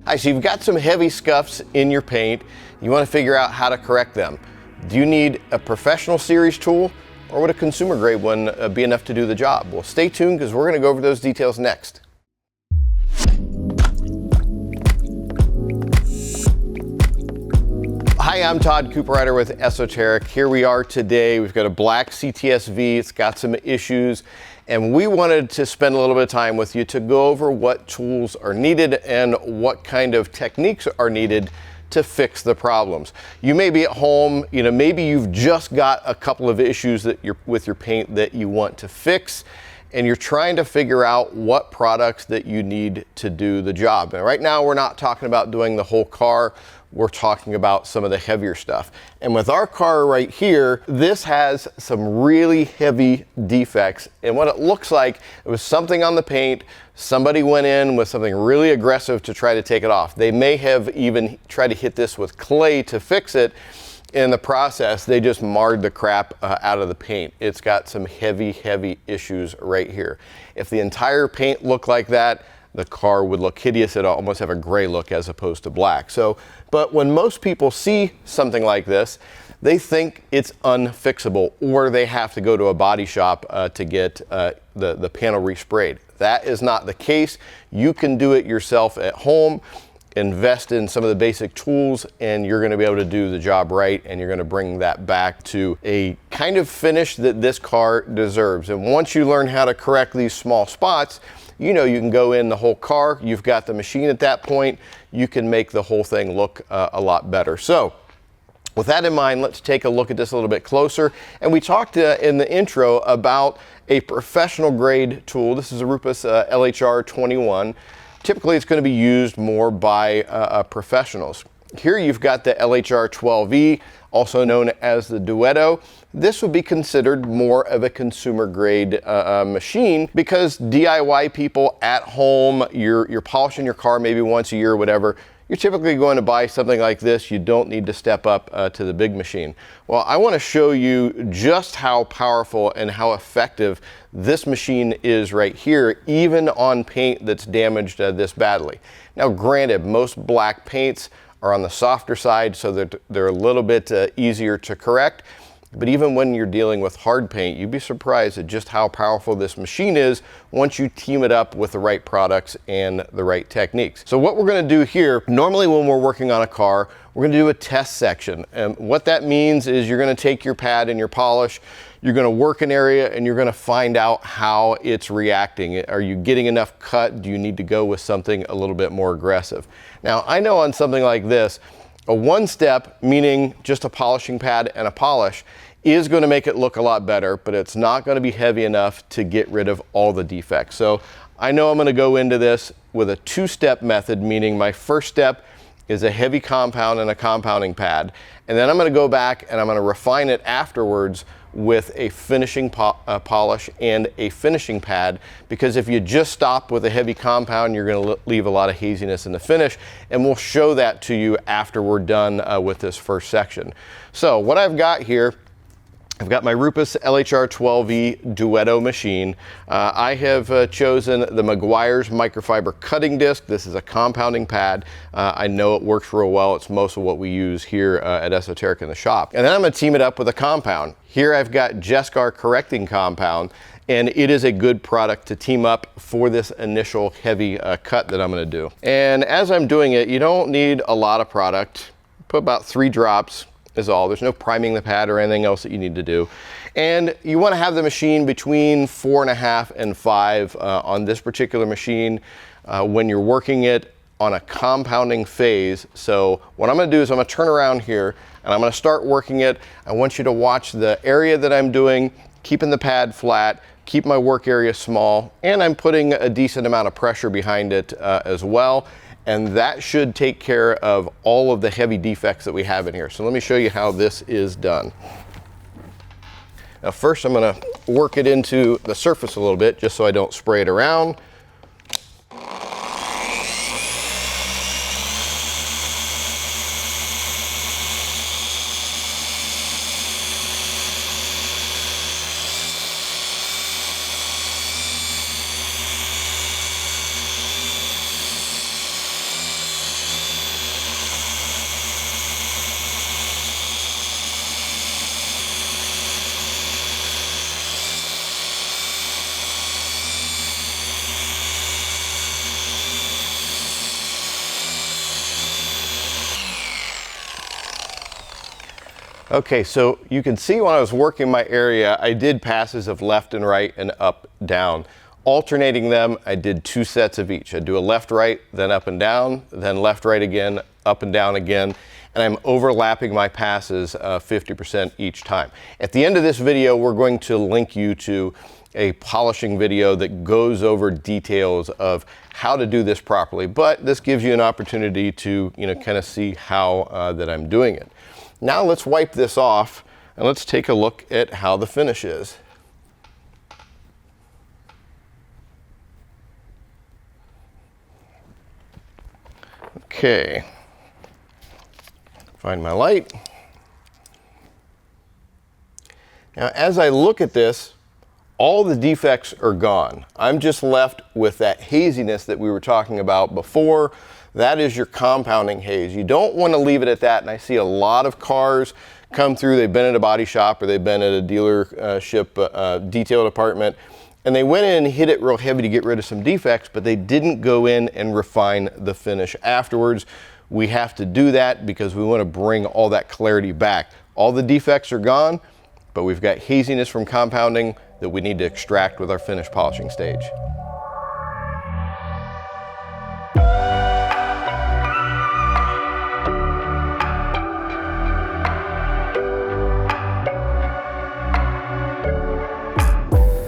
Hi, so you've got some heavy scuffs in your paint. You want to figure out how to correct them. Do you need a professional series tool, or would a consumer grade one be enough to do the job? Well, stay tuned because we're going to go over those details next. Hi, I'm Todd Cooperrider with Esoteric. Here we are today. We've got a black CTSV. It's got some issues, and we wanted to spend a little bit of time with you to go over what tools are needed and what kind of techniques are needed to fix the problems. You may be at home, maybe you've just got a couple of issues with your paint that you want to fix, and you're trying to figure out what products that you need to do the job. And right now, we're not talking about doing the whole car. We're talking about some of the heavier stuff. And with our car right here, this has some really heavy defects. And what it looks like, it was something on the paint. Somebody went in with something really aggressive to try to take it off. They may have even tried to hit this with clay to fix it. In the process, they just marred the crap out of the paint. It's got some heavy issues right here. If the entire paint looked like that, the car would look hideous. It'd almost have a gray look as opposed to black. But when most people see something like this, they think it's unfixable, or they have to go to a body shop to get the panel resprayed. That is not the case. You can do it yourself at home. Invest in some of the basic tools, and you're going to be able to do the job right, and you're going to bring that back to a kind of finish that this car deserves. And once you learn how to correct these small spots, you can go in the whole car. You've got the machine at that point. You can make the whole thing look a lot better. So with that in mind, let's take a look at this a little bit closer. And we talked in the intro about a professional grade tool. This is a RUPES LHR12E. Typically, it's going to be used more by professionals. Here you've got the LHR12E, also known as the Duetto. This would be considered more of a consumer grade machine, because DIY people at home, you're polishing your car maybe once a year or whatever. You're typically going to buy something like this. You don't need to step up to the big machine. Well, I want to show you just how powerful and how effective this machine is right here, even on paint that's damaged this badly. Now, granted, most black paints are on the softer side, so that they're a little bit easier to correct. But even when you're dealing with hard paint, you'd be surprised at just how powerful this machine is once you team it up with the right products and the right techniques. So what we're going to do here, normally when we're working on a car, we're going to do a test section. And what that means is you're going to take your pad and your polish, you're going to work an area, and you're going to find out how it's reacting. Are you getting enough cut? Do you need to go with something a little bit more aggressive? Now, I know on something like this, a one step, meaning just a polishing pad and a polish, is going to make it look a lot better, but it's not going to be heavy enough to get rid of all the defects. So I know I'm going to go into this with a two-step method, meaning my first step is a heavy compound and a compounding pad. And then I'm going to go back and I'm going to refine it afterwards with a finishing polish and a finishing pad, because if you just stop with a heavy compound, you're going to leave a lot of haziness in the finish, and we'll show that to you after we're done with this first section. So what I've got here, I've got my RUPES LHR12E Duetto machine. I have chosen the MEGUIAR'S microfiber cutting disc. This is a compounding pad. I know it works real well. It's most of what we use here at Esoteric in the shop. And then I'm going to team it up with a compound. Here I've got JESCAR correcting compound, and it is a good product to team up for this initial heavy cut that I'm going to do. And as I'm doing it, you don't need a lot of product. Put about 3 drops. Is all. There's no priming the pad or anything else that you need to do. And you want to have the machine between 4.5 and 5 on this particular machine when you're working it on a compounding phase. So what I'm going to do is I'm going to turn around here and I'm going to start working it. I want you to watch the area that I'm doing, keeping the pad flat, keep my work area small, and I'm putting a decent amount of pressure behind it as well. And that should take care of all of the heavy defects that we have in here. So let me show you how this is done. Now first I'm going to work it into the surface a little bit just so I don't spray it around. Okay, so you can see when I was working my area, I did passes of left and right and up, down. Alternating them, I did 2 sets of each. I'd do a left, right, then up and down, then left, right again, up and down again. And I'm overlapping my passes 50% each time. At the end of this video, we're going to link you to a polishing video that goes over details of how to do this properly, but this gives you an opportunity to, kind of see how that I'm doing it. Now let's wipe this off and let's take a look at how the finish is. Okay, find my light. Now as I look at this, all the defects are gone. I'm just left with that haziness that we were talking about before. That is your compounding haze. You don't want to leave it at that. And I see a lot of cars come through. They've been at a body shop or they've been at a dealership detail department, and they went in and hit it real heavy to get rid of some defects, but they didn't go in and refine the finish afterwards. We have to do that because we want to bring all that clarity back. All the defects are gone, but we've got haziness from compounding that we need to extract with our finish polishing stage.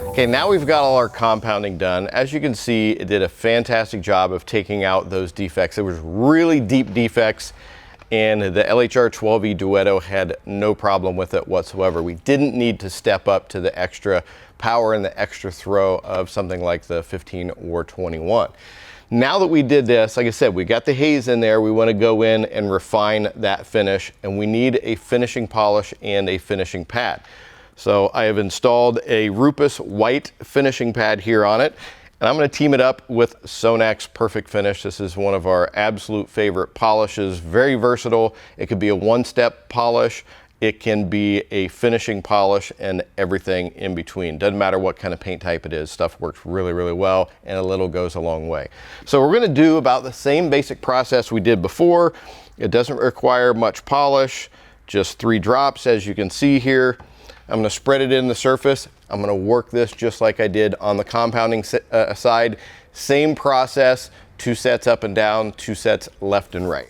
Okay, now we've got all our compounding done. As you can see, it did a fantastic job of taking out those defects. There was really deep defects, and the LHR12E Duetto had no problem with it whatsoever. We didn't need to step up to the extra power and the extra throw of something like the 15 or 21. Now that we did this, like I said, we got the haze in there. We want to go in and refine that finish, and we need a finishing polish and a finishing pad. So I have installed a RUPES white finishing pad here on it, and I'm going to team it up with Sonak's Perfect Finish. This is one of our absolute favorite polishes, very versatile. It could be a one-step polish, it can be a finishing polish, and everything in between. Doesn't matter what kind of paint type it is, stuff works really, really well, and a little goes a long way. So we're going to do about the same basic process we did before. It doesn't require much polish, just 3 drops as you can see here. I'm going to spread it in the surface. I'm going to work this just like I did on the compounding side. Same process, 2 sets up and down, 2 sets left and right.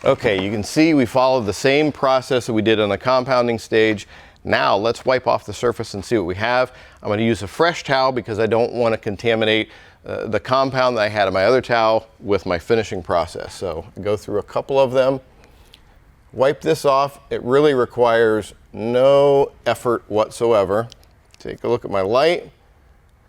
Okay, you can see we followed the same process that we did on the compounding stage. Now let's wipe off the surface and see what we have. I'm going to use a fresh towel because I don't want to contaminate the compound that I had in my other towel with my finishing process. So go through a couple of them, wipe this off. It really requires no effort whatsoever. Take a look at my light.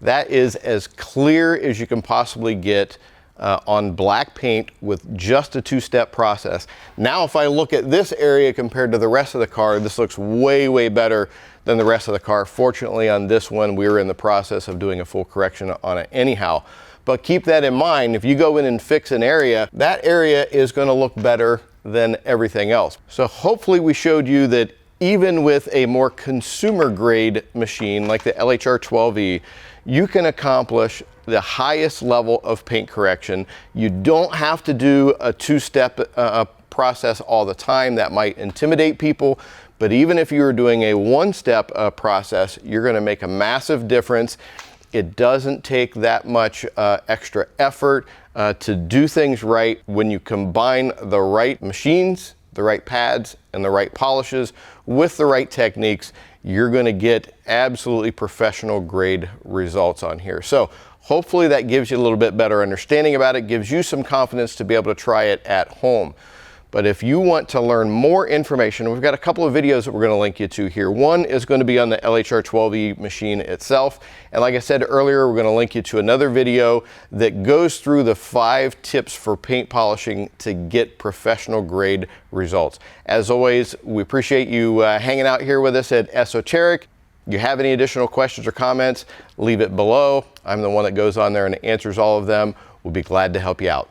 That is as clear as you can possibly get on black paint with just a 2-step process. Now if I look at this area compared to the rest of the car, this looks way, way better than the rest of the car. Fortunately on this one, we were in the process of doing a full correction on it anyhow. But keep that in mind, if you go in and fix an area, that area is going to look better than everything else. So hopefully we showed you that even with a more consumer grade machine like the LHR12E, you can accomplish the highest level of paint correction. You don't have to do a 2-step process all the time. That might intimidate people, but even if you're doing a 1-step process, you're going to make a massive difference. It doesn't take that much extra effort to do things right. When you combine the right machines, the right pads, and the right polishes with the right techniques, you're going to get absolutely professional grade results on here. So hopefully that gives you a little bit better understanding about it, gives you some confidence to be able to try it at home. But if you want to learn more information, we've got a couple of videos that we're going to link you to here. One is going to be on the LHR12E machine itself. And like I said earlier, we're going to link you to another video that goes through the 5 tips for paint polishing to get professional grade results. As always, we appreciate you hanging out here with us at Esoteric. If you have any additional questions or comments, leave it below. I'm the one that goes on there and answers all of them. We'll be glad to help you out.